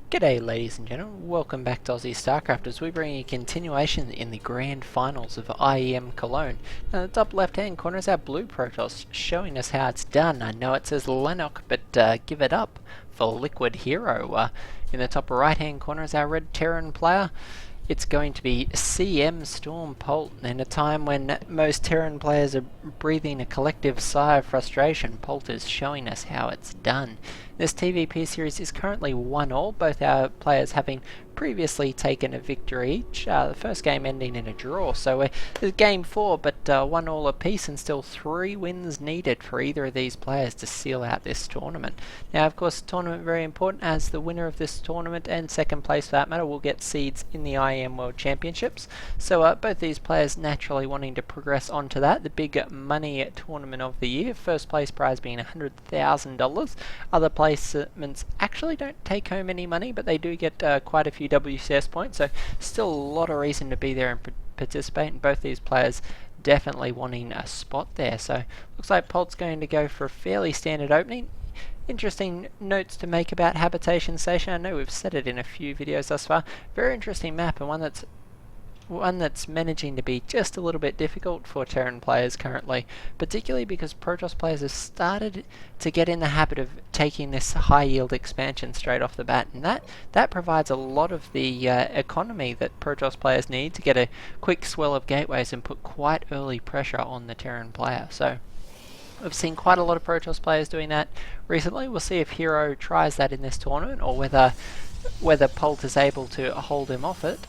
G'day ladies and gentlemen, welcome back to Aussie StarCraft as we bring a continuation in the grand finals of IEM Cologne. Now the top left hand corner is our blue Protoss showing us how it's done. I know it says Lennox, but give it up for LiquidHero. In the top right hand corner is our red Terran player. It's going to be CMStormPolt. In a time when most Terran players are breathing a collective sigh of frustration, Polt is showing us how it's done. This TvP series is currently 1-all, both our players having previously taken a victory each, the first game ending in a draw. So it's game 4, but 1-all apiece and still 3 wins needed for either of these players to seal out this tournament. Now of course the tournament very important, as the winner of this tournament and second place for that matter will get seeds in the IEM World Championships. So both these players naturally wanting to progress on to that, the big money tournament of the year. First place prize being $100,000. Other placements actually don't take home any money, but they do get quite a few WCS points, so still a lot of reason to be there and participate, and both these players definitely wanting a spot there. So looks like Polt's going to go for a fairly standard opening. Interesting notes to make about Habitation Station. I know we've said it in a few videos thus far. Very interesting map, and one that's managing to be just a little bit difficult for Terran players currently, particularly because Protoss players have started to get in the habit of taking this high yield expansion straight off the bat, and that provides a lot of the economy that Protoss players need to get a quick swell of gateways and put quite early pressure on the Terran player. So I've seen quite a lot of Protoss players doing that recently. We'll see if Hero tries that in this tournament, or whether Polt is able to hold him off it.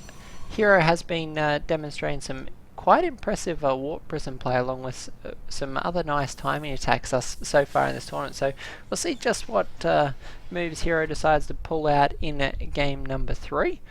Hero has been demonstrating some quite impressive Warp Prism play, along with some other nice timing attacks so far in this tournament. So we'll see just what moves Hero decides to pull out in game number 3.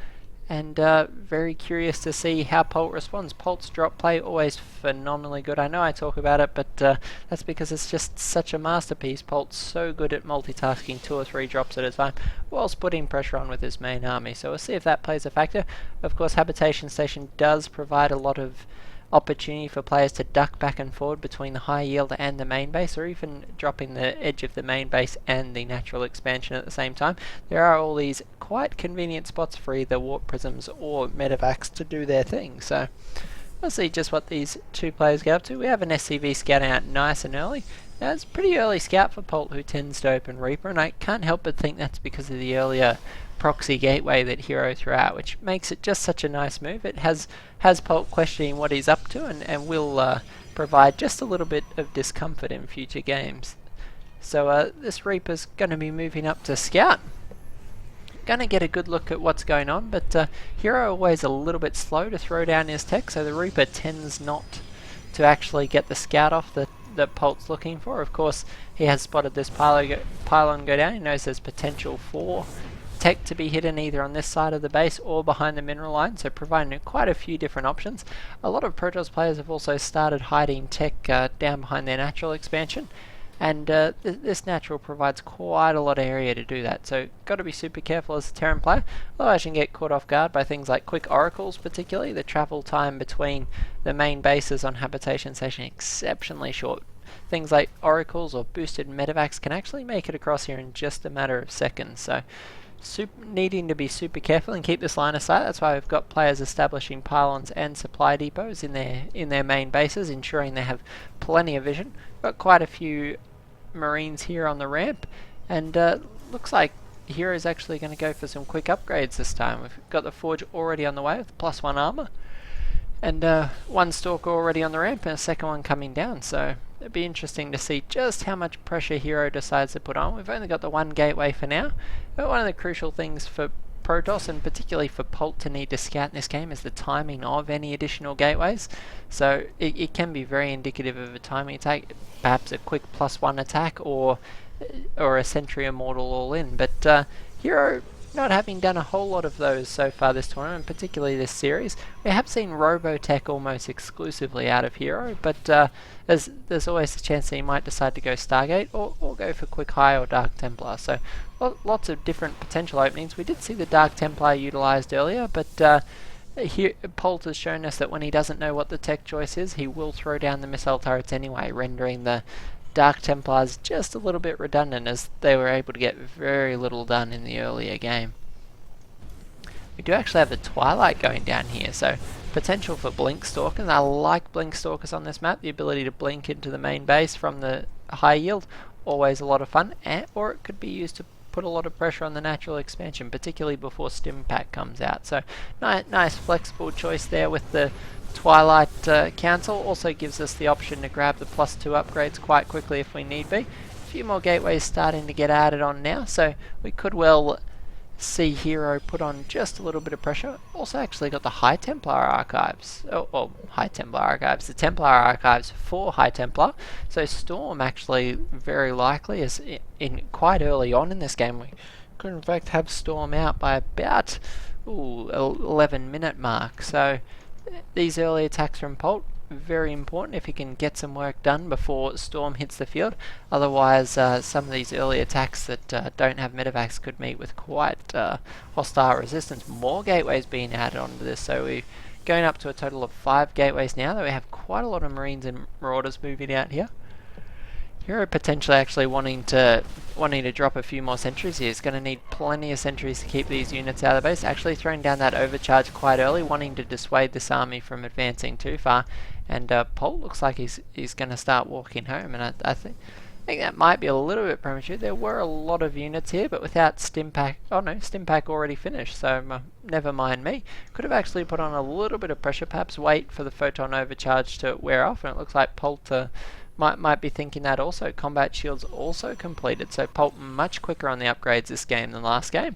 And very curious to see how Polt responds. Polt's drop play always phenomenally good. I know I talk about it, but that's because it's just such a masterpiece. Polt's so good at multitasking 2 or 3 drops at a time whilst putting pressure on with his main army. So we'll see if that plays a factor. Of course, Habitation Station does provide a lot of opportunity for players to duck back and forward between the high yield and the main base, or even dropping the edge of the main base and the natural expansion at the same time. There are all these quite convenient spots for either Warp Prisms or Medevacs to do their thing. So we'll see just what these two players get up to. We have an SCV scouting out nice and early. Now it's a pretty early scout for Polt, who tends to open Reaper, and I can't help but think that's because of the earlier proxy gateway that Hero threw out, which makes it just such a nice move. It has Polt questioning what he's up to, and will provide just a little bit of discomfort in future games. So this Reaper's going to be moving up to scout. Going to get a good look at what's going on, but Hero always a little bit slow to throw down his tech, so the Reaper tends not to actually get the scout off that Polt's looking for. Of course, he has spotted this pylon go down. He knows there's potential for tech to be hidden either on this side of the base or behind the mineral line, so providing quite a few different options. A lot of Protoss players have also started hiding tech down behind their natural expansion, and this natural provides quite a lot of area to do that, so got to be super careful as a Terran player. Otherwise you can get caught off guard by things like quick oracles, particularly. The travel time between the main bases on Habitation Station is exceptionally short. Things like oracles or boosted medevacs can actually make it across here in just a matter of seconds, so needing to be super careful and keep this line of sight. That's why we've got players establishing pylons and supply depots in their main bases, ensuring they have plenty of vision. Got quite a few Marines here on the ramp, and looks like Hero's actually going to go for some quick upgrades this time. We've got the Forge already on the way with +1 armor, and one Stalker already on the ramp and a second one coming down, so it'd be interesting to see just how much pressure Hero decides to put on. We've only got the one gateway for now, but one of the crucial things for Protoss, and particularly for Polt to need to scout in this game, is the timing of any additional gateways. So it can be very indicative of a timing attack, perhaps a quick +1 attack, or a Sentry Immortal all in. But Hero, not having done a whole lot of those so far this tournament, particularly this series. We have seen Robotech almost exclusively out of Hero, but there's always a chance that he might decide to go Stargate, or go for Quick High or Dark Templar. So lots of different potential openings. We did see the Dark Templar utilised earlier, but here Polt has shown us that when he doesn't know what the tech choice is, he will throw down the missile turrets anyway, rendering the Dark Templars just a little bit redundant, as they were able to get very little done in the earlier game. we do actually have the Twilight going down here, so potential for Blink Stalkers. I like Blink Stalkers on this map, the ability to blink into the main base from the high yield, always a lot of fun, or it could be used to put a lot of pressure on the natural expansion, particularly before Stim Pack comes out. So nice flexible choice there with the Twilight Council. Also gives us the option to grab the +2 upgrades quite quickly if we need be. A few more gateways starting to get added on now, so we could well see Hero put on just a little bit of pressure. Also actually got the High Templar Archives. High Templar Archives. The Templar Archives for High Templar. So Storm actually very likely is in quite early on in this game. We could in fact have Storm out by about 11-minute mark. So these early attacks from Polt, very important if he can get some work done before Storm hits the field. Otherwise, some of these early attacks that don't have medevacs could meet with quite hostile resistance. More gateways being added onto this, so we're going up to a total of 5 gateways now, though we have quite a lot of Marines and Marauders moving out here. Hero potentially actually wanting to drop a few more sentries here. He's going to need plenty of sentries to keep these units out of the base. Actually throwing down that overcharge quite early, wanting to dissuade this army from advancing too far. And Polt looks like he's going to start walking home, and I think that might be a little bit premature. There were a lot of units here, but without Stim Pack... Oh no, Stim Pack already finished, so never mind me. Could have actually put on a little bit of pressure, perhaps wait for the Photon Overcharge to wear off, and it looks like Polt might be thinking that also. Combat Shields also completed, so Polt much quicker on the upgrades this game than last game.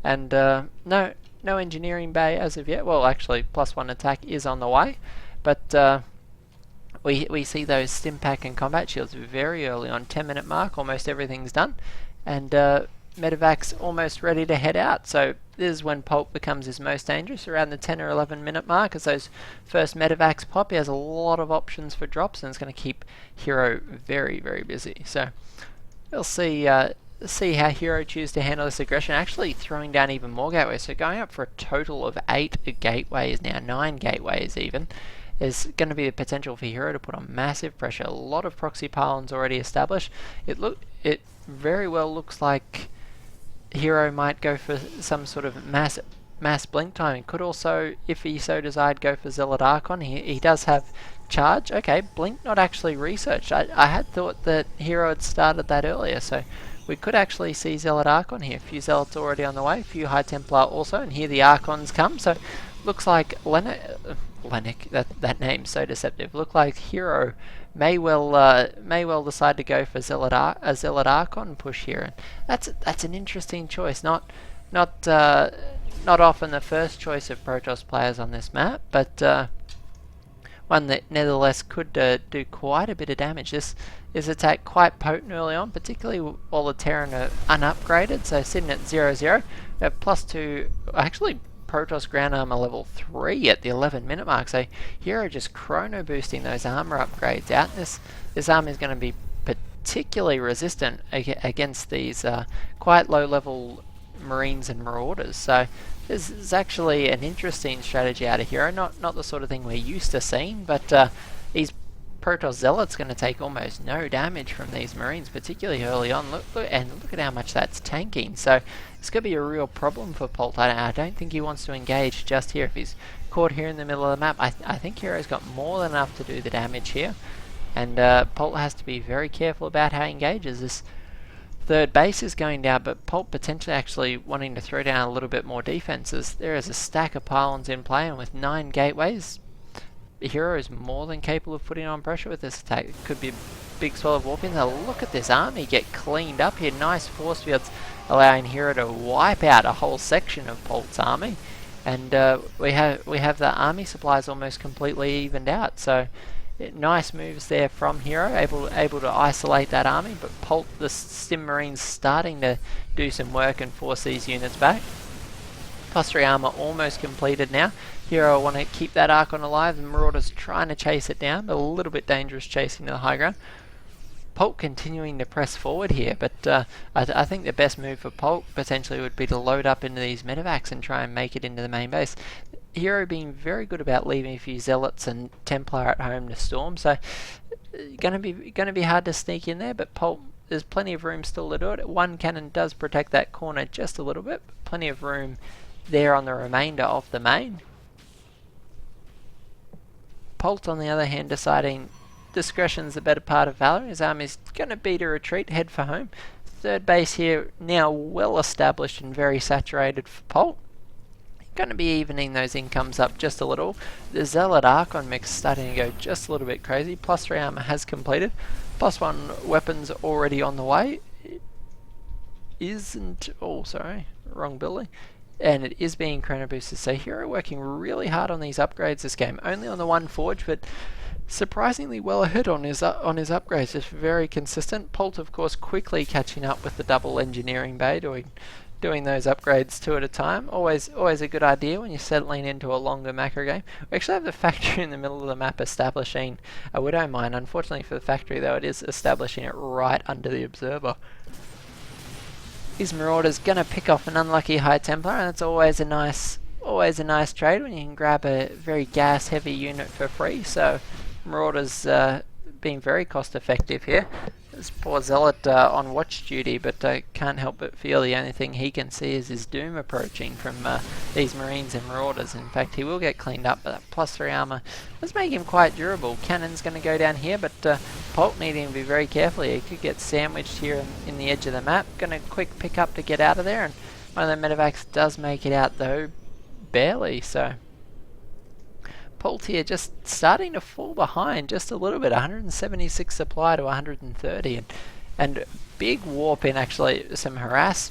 And no Engineering Bay as of yet. Well, actually, +1 attack is on the way, but... We see those Stim Pack and Combat Shields very early on, 10-minute mark, almost everything's done, and Medevac's almost ready to head out. So this is when Polt becomes his most dangerous, around the 10 or 11-minute mark, as those first Medevacs pop. He has a lot of options for drops, and it's going to keep Hero very, very busy. So we'll see how Hero chooses to handle this aggression, actually throwing down even more gateways. So going up for a total of 8 gateways now, 9 gateways even. There's going to be the potential for Hero to put on massive pressure. A lot of proxy pylons already established. It very well looks like Hero might go for some sort of mass blink timing. Could also, if he so desired, go for Zealot Archon. He does have charge. Okay, blink not actually researched. I had thought that Hero had started that earlier, so we could actually see Zealot Archon here. A few Zealots already on the way, a few High Templar also, and here the Archons come. So looks like Lennox, that name's so deceptive. Look like Hero may well decide to go for a Zealot Archon push here, and that's an interesting choice. Not often the first choice of Protoss players on this map, but one that nevertheless could do quite a bit of damage. This attack quite potent early on, particularly while the Terran are unupgraded. So sitting at 0-0, we have +2. Actually, Protoss ground armor level 3 at the 11-minute mark, so Hero just chrono boosting those armor upgrades out. This army is going to be particularly resistant against these quite low level Marines and Marauders, so this is actually an interesting strategy out of Hero. Not the sort of thing we're used to seeing, but these Protoss Zealots going to take almost no damage from these Marines, particularly early on. Look at how much that's tanking. So it's going to be a real problem for Polt. I don't think he wants to engage just here. If he's caught here in the middle of the map, I think Hero's got more than enough to do the damage here. And Polt has to be very careful about how he engages. This third base is going down, but Polt potentially actually wanting to throw down a little bit more defenses. There is a stack of pylons in play, and with 9 gateways, Hero is more than capable of putting on pressure with this attack. It could be a big swell of warping. Now look at this army get cleaned up here. Nice force fields allowing Hero to wipe out a whole section of Polt's army. And we have the army supplies almost completely evened out. So nice moves there from Hero, able to isolate that army. But Polt, the Stim Marines, starting to do some work and force these units back. +3 armor almost completed now. Hero want to keep that Archon alive, and Marauders trying to chase it down, but a little bit dangerous chasing to the high ground. Polt continuing to press forward here, but I think the best move for Polt potentially would be to load up into these medevacs and try and make it into the main base. Hero being very good about leaving a few Zealots and Templar at home to storm, so gonna be hard to sneak in there, but Polt, there's plenty of room still to do it. One cannon does protect that corner just a little bit, but plenty of room there on the remainder of the main. Polt, on the other hand, deciding discretion's the better part of valor. His army's going to beat a retreat, head for home. Third base here now well established and very saturated for Polt. Going to be evening those incomes up just a little. The Zealot Archon mix starting to go just a little bit crazy. +3 armor has completed. +1 weapons already on the way. Sorry, wrong building. And it is being chrono boosted. So Hero working really hard on these upgrades this game. Only on the one forge, but surprisingly well ahead on his upgrades. Just very consistent. Polt, of course, quickly catching up with the double engineering bay, doing those upgrades 2 at a time. Always a good idea when you're settling into a longer macro game. We actually have the factory in the middle of the map establishing a Widow Mine. Unfortunately for the factory, though, it is establishing it right under the observer. His Marauder's gonna pick off an unlucky High Templar, and it's always a nice trade when you can grab a very gas heavy unit for free. So Marauder's being very cost effective here. This poor Zealot on watch duty, but can't help but feel the only thing he can see is his doom approaching from these Marines and Marauders. In fact, he will get cleaned up, but that +3 armor does make him quite durable. Cannon's going to go down here, but Polt needing to be very careful. He could get sandwiched here in the edge of the map. Going to quick pick up to get out of there, and one of the medevacs does make it out, though barely. So Polt here just starting to fall behind just a little bit. 176 supply to 130, and big warp in, actually some harass.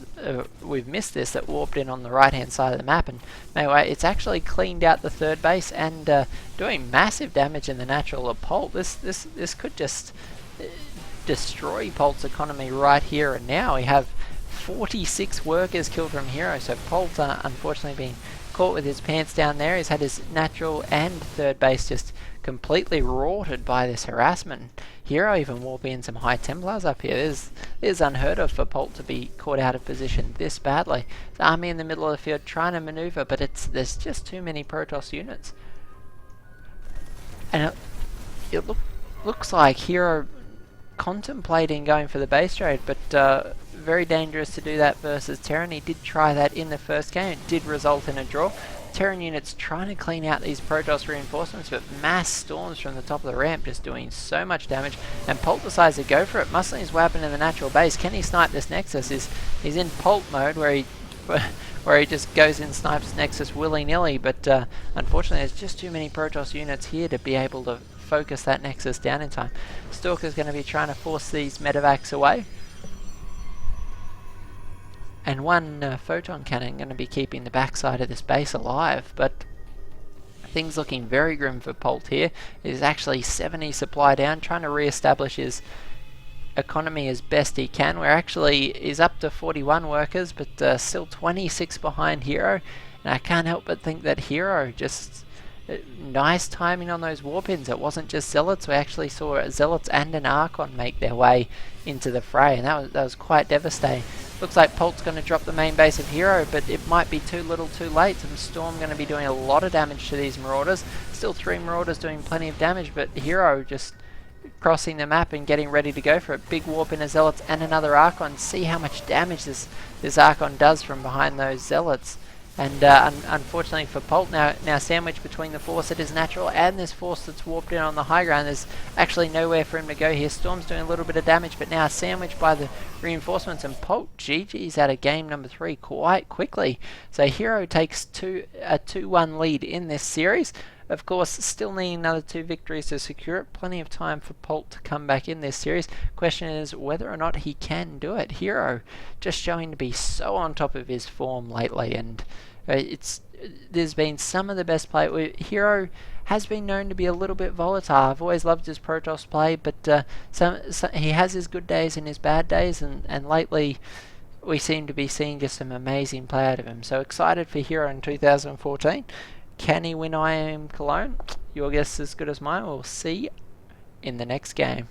We've missed this, that warped in on the right hand side of the map, and anyway, it's actually cleaned out the third base and doing massive damage in the natural of Polt. This could just destroy Polt's economy right here and now. We have 46 workers killed from Hero, so Polt unfortunately being caught with his pants down there. He's had his natural and third base just completely rorted by this harassment. Hero even warping in some High Templars up here. This is unheard of for Polt to be caught out of position this badly. The army in the middle of the field trying to maneuver, but there's just too many Protoss units. And it looks like Hero contemplating going for the base trade, but very dangerous to do that versus Terran. He did try that in the first game. It did result in a draw. Terran units trying to clean out these Protoss reinforcements, but mass storms from the top of the ramp just doing so much damage, and Polt decides to go for it, muscling his weapon in the natural base. Can he snipe this Nexus? He's in Polt mode where he just goes in, snipes Nexus willy-nilly, but unfortunately there's just too many Protoss units here to be able to focus that Nexus down in time. Stalker's going to be trying to force these medevacs away, and one photon cannon going to be keeping the backside of this base alive, but things looking very grim for Polt here. He's actually 70 supply down, trying to re-establish his economy as best he can. He's up to 41 workers, but still 26 behind Hero, and I can't help but think that Hero just nice timing on those warp-ins. It wasn't just Zealots. We actually saw Zealots and an Archon make their way into the fray, and that was quite devastating. Looks like Polt's going to drop the main base of Hero, but it might be too little too late. Some Storm going to be doing a lot of damage to these Marauders. Still 3 Marauders doing plenty of damage, but Hero just crossing the map and getting ready to go for it. Big warp in a Zealots and another Archon. See how much damage this Archon does from behind those Zealots. And unfortunately for Polt, now sandwiched between the force that is natural and this force that's warped in on the high ground. There's actually nowhere for him to go here. Storm's doing a little bit of damage, but now sandwiched by the reinforcements, and Polt GG's out of game number 3 quite quickly. So Hero takes a 2-1 lead in this series. Of course, still needing another 2 victories to secure it. Plenty of time for Polt to come back in this series. Question is whether or not he can do it. Hero just showing to be so on top of his form lately, and there's been some of the best play. Hero has been known to be a little bit volatile. I've always loved his Protoss play, but he has his good days and his bad days, and lately we seem to be seeing just some amazing play out of him. So excited for Hero in 2014. Can he win IEM Cologne? Your guess is as good as mine. We'll see in the next game.